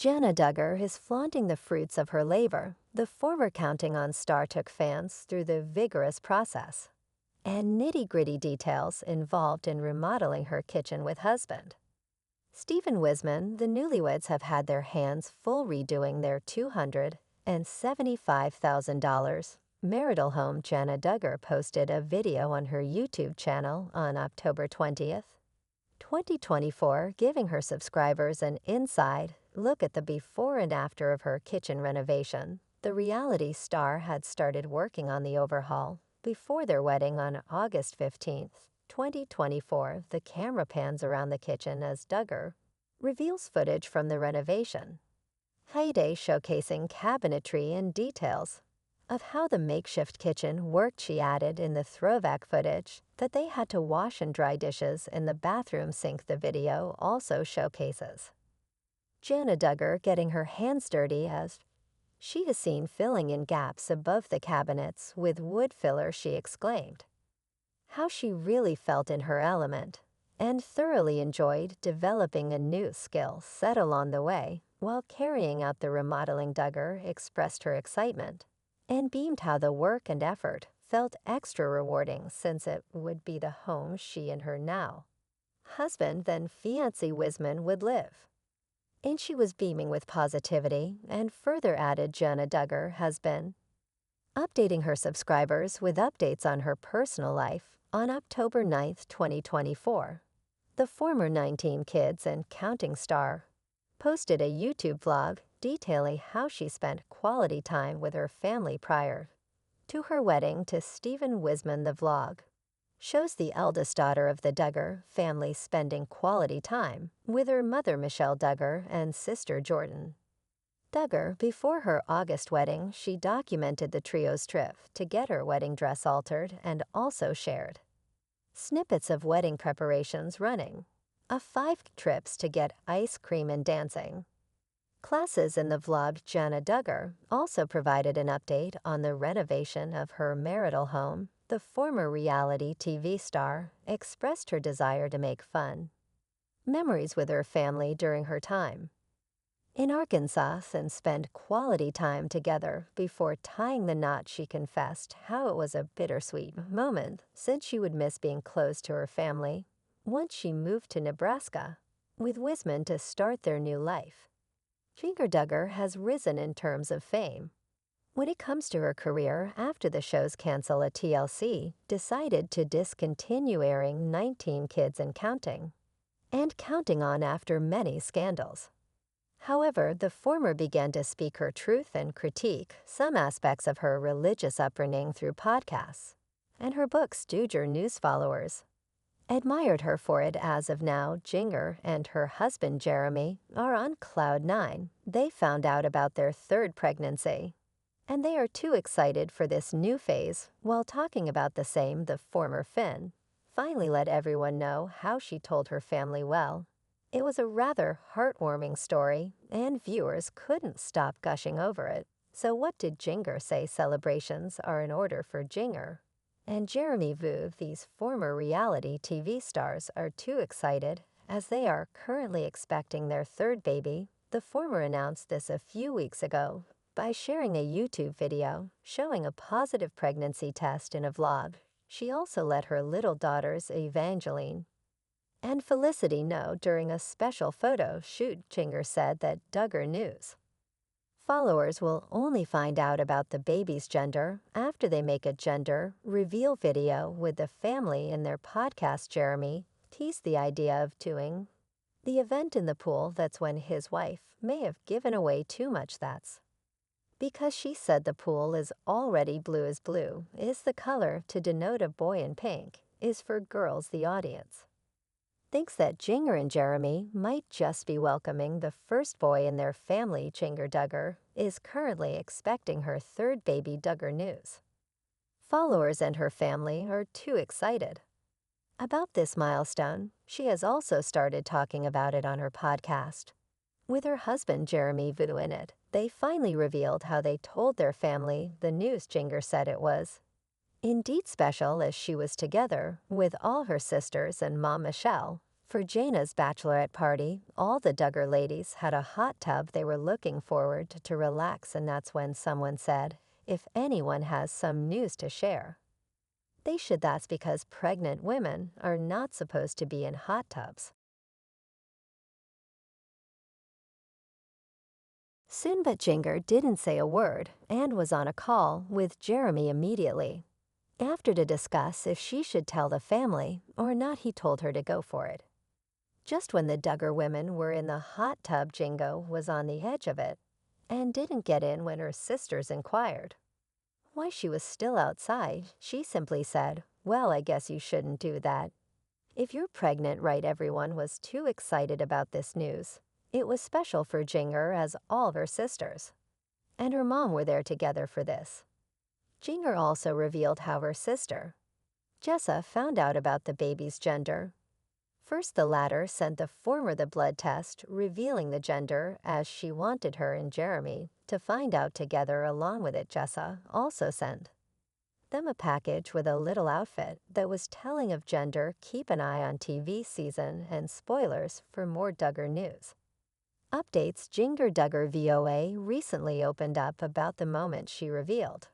Jana Duggar is flaunting the fruits of her labor. The former Counting On star took fans through the vigorous process and nitty-gritty details involved in remodeling her kitchen with husband. Stephen Wissmann, the newlyweds have had their hands full redoing their $275,000 marital home. Jana Duggar posted a video on her YouTube channel on October 20th, 2024, giving her subscribers an inside look at the before and after of her kitchen renovation. The reality star had started working on the overhaul before their wedding on August 15th, 2024. The camera pans around the kitchen as Duggar reveals footage from the renovation. Heyday showcasing cabinetry and details of how the makeshift kitchen worked. She added in the throwback footage that they had to wash and dry dishes in the bathroom sink. The video also showcases Jana Duggar getting her hands dirty as she is seen filling in gaps above the cabinets with wood filler. She exclaimed how she really felt in her element and thoroughly enjoyed developing a new skill set along the way while carrying out the remodeling. Duggar expressed her excitement and beamed how the work and effort felt extra rewarding since it would be the home she and her now husband, then fiancé Wissmann, would live. And she was beaming with positivity and further added Jana Duggar has been updating her subscribers with updates on her personal life. On October 9th, 2024, the former 19 kids and counting star posted a YouTube vlog detailing how she spent quality time with her family prior to her wedding to Stephen Wissmann. The vlog shows the eldest daughter of the Duggar family spending quality time with her mother Michelle Duggar and sister Jordan Duggar. Before her August wedding, she documented the trio's trip to get her wedding dress altered and also shared snippets of wedding preparations running of 5 trips to get ice cream and dancing classes. In the vlog, Jana Duggar also provided an update on the renovation of her marital home. The former reality TV star expressed her desire to make fun memories with her family during her time in Arkansas and spend quality time together before tying the knot. She confessed how it was a bittersweet moment since she would miss being close to her family once she moved to Nebraska with Wissmann to start their new life. Jinger Duggar has risen in terms of fame when it comes to her career after the show's cancel. A TLC decided to discontinue airing 19 Kids and Counting On after many scandals. However, the former began to speak her truth and critique some aspects of her religious upbringing through podcasts and her books. Duggar News followers admired her for it. As of now, Jinger and her husband Jeremy are on cloud 9. They found out about their 3rd pregnancy, and they are too excited for this new phase. While talking about the same, the former Finn finally let everyone know how she told her family well. It was a rather heartwarming story, and viewers couldn't stop gushing over it. So what did Jinger say? Celebrations are in order for Jinger and Jeremy Vu. These former reality TV stars are too excited as they are currently expecting their 3rd baby. The former announced this a few weeks ago by sharing a YouTube video showing a positive pregnancy test in a vlog. She also let her little daughters Evangeline and Felicity know during a special photo shoot. Jinger said that Duggar News followers will only find out about the baby's gender after they make a gender reveal video with the family in their podcast. Jeremy teased the idea of doing the event in the pool. That's when his wife may have given away too much. That's because she said the pool is already blue. As blue is the color to denote a boy, and pink is for girls. The audience thinks that Jinger and Jeremy might just be welcoming the first boy in their family. Jinger Duggar is currently expecting her 3rd baby. Duggar News followers and her family are too excited about this milestone. She has also started talking about it on her podcast with her husband Jeremy Vu in it. They finally revealed how they told their family the news. Jinger said it was indeed special as she was together with all her sisters and mom Michelle For Jana's bachelorette party, all the Duggar ladies had a hot tub they were looking forward to relax, and that's when someone said, if anyone has some news to share. They should. That's because pregnant women are not supposed to be in hot tubs. Soon but Jinger didn't say a word and was on a call with Jeremy immediately. After to discuss if she should tell the family or not, he told her to go for it. Just when the Duggar women were in the hot tub, Jingo was on the edge of it and didn't get in when her sisters inquired why she was still outside. She simply said, well, I guess you shouldn't do that. If you're pregnant, right? Everyone was too excited about this news. It was special for Jinger as all of her sisters and her mom were there together for this. Jinger also revealed how her sister, Jessa, found out about the baby's gender. First, the latter sent the former the blood test, revealing the gender as she wanted her and Jeremy to find out together. Along with it, Jessa also sent them a package with a little outfit that was telling of gender. Keep an eye on TV season and spoilers for more Duggar news. Updates. Jinger Duggar VOA recently opened up about the moment she revealed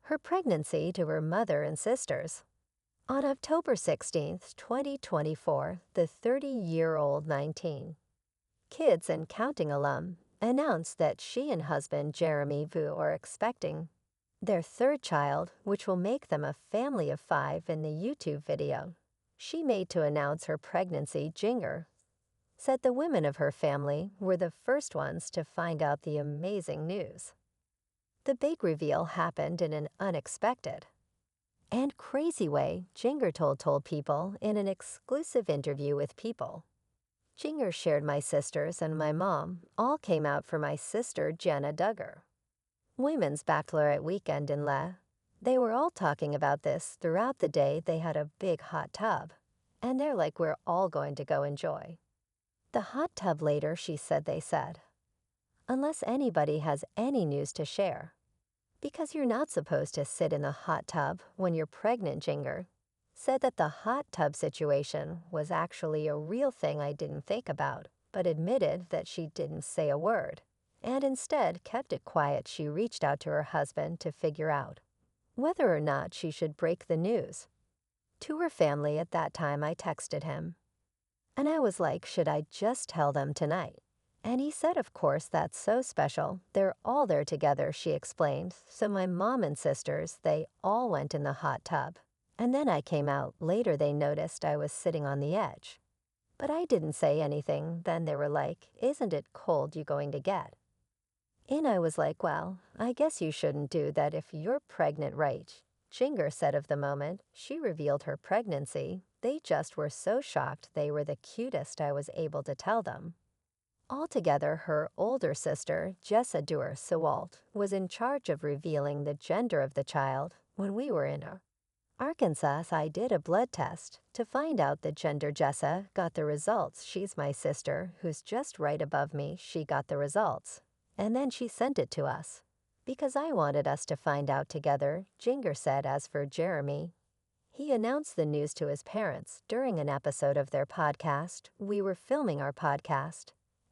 her pregnancy to her mother and sisters. On October 16, 2024, the 30-year-old 19 kids and counting alum announced that she and husband Jeremy Vu are expecting their third child, which will make them a family of 5. In the YouTube video she made to announce her pregnancy, Jinger said the women of her family were the first ones to find out the amazing news. The big reveal happened in an unexpected and crazy way, Jinger told People in an exclusive interview with People. Jinger shared, my sisters and my mom all came out for my sister Jana Duggar women's bachelorette weekend in Le. They were all talking about this throughout the day. They had a big hot tub, and they're like, we're all going to go enjoy the hot tub later. She said, they said, unless anybody has any news to share. Because you're not supposed to sit in the hot tub when you're pregnant. Jinger said that the hot tub situation was actually a real thing I didn't think about, but admitted that she didn't say a word and instead kept it quiet. She reached out to her husband to figure out whether or not she should break the news to her family. At that time, I texted him and I was like, should I just tell them tonight? And he said, of course, that's so special. They're all there together, she explained. So my mom and sisters, they all went in the hot tub. And then I came out. Later they noticed I was sitting on the edge. But I didn't say anything. Then they were like, isn't it cold you going to get? And I was like, well, I guess you shouldn't do that if you're pregnant, right? Jinger said of the moment she revealed her pregnancy, they just were so shocked. They were the cutest. I was able to tell them. Altogether, her older sister, Jana Duggar, was in charge of revealing the gender of the child. When we were in Arkansas, I did a blood test to find out the gender. Jessa got the results. She's my sister, who's just right above me. She got the results, and then she sent it to us because I wanted us to find out together, Jinger said. As for Jeremy, he announced the news to his parents during an episode of their podcast. We were filming our podcast,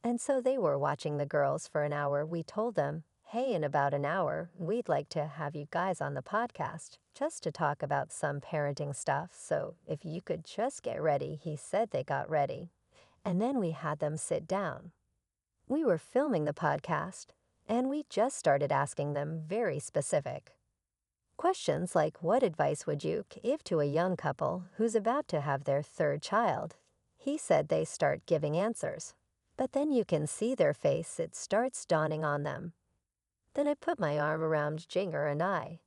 and so they were watching the girls for an hour. We told them, hey, in about an hour, we'd like to have you guys on the podcast just to talk about some parenting stuff. So if you could just get ready. He said they got ready. And then we had them sit down. We were filming the podcast, and we just started asking them very specific questions like, what advice would you give to a young couple who's about to have their third child? He said they start giving answers. But then you can see their face, it starts dawning on them. Then I put my arm around Jinger and I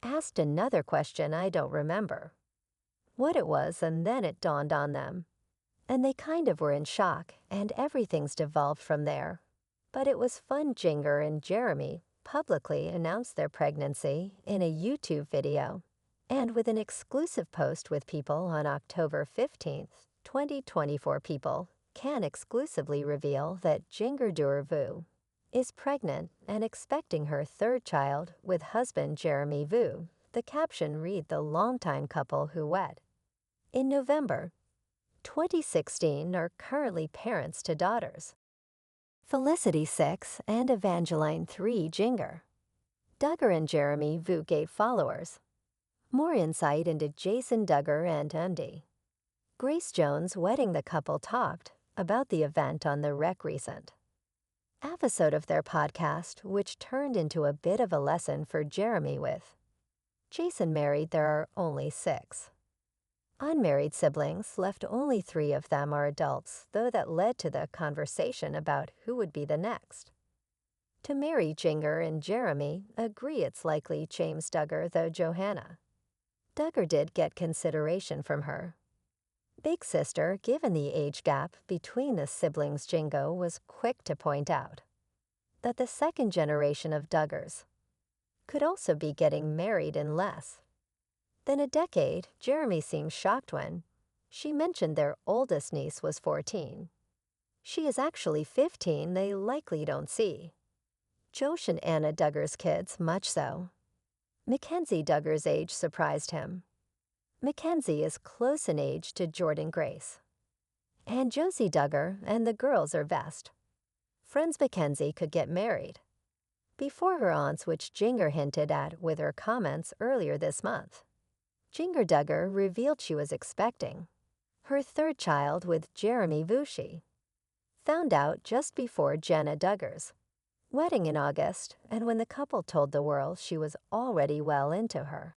asked another question. I don't remember what it was, and then it dawned on them. And they kind of were in shock, and everything's devolved from there. But it was fun. Jinger and Jeremy publicly announced their pregnancy in a YouTube video and with an exclusive post with People on October 15th, 2024. People can exclusively reveal that Jinger Duggar is pregnant and expecting her third child with husband Jeremy Vu. The caption read, the longtime couple who wed in November 2016 are currently parents to daughters. Felicity 6 and Evangeline 3 Jinger. Duggar and Jeremy Vugate followers. More insight into Jason Duggar and Undy. Grace Jones wedding the couple talked about the event on the Rec recent episode of their podcast, which turned into a bit of a lesson for Jeremy with Jason married, there are only 6. Unmarried siblings, left only 3 of them are adults, though that led to the conversation about who would be the next. To marry Jinger and Jeremy, agree it's likely James Duggar, though Johanna Duggar did get consideration from her big sister, given the age gap between the siblings. Jingo was quick to point out that the second generation of Duggars could also be getting married in less than a decade. Jeremy seemed shocked when she mentioned their oldest niece was 14. She is actually 15, they likely don't see Josh and Anna Duggar's kids much so. Mackenzie Duggar's age surprised him. Mackenzie is close in age to Jordan Grace. And Josie Duggar and the girls are best friends. Mackenzie could get married before her aunts, which Jinger hinted at with her comments earlier this month. Jinger Duggar revealed she was expecting her 3rd child with Jeremy Vushi. Found out just before Jana Duggar's wedding in August, and when the couple told the world she was already well into her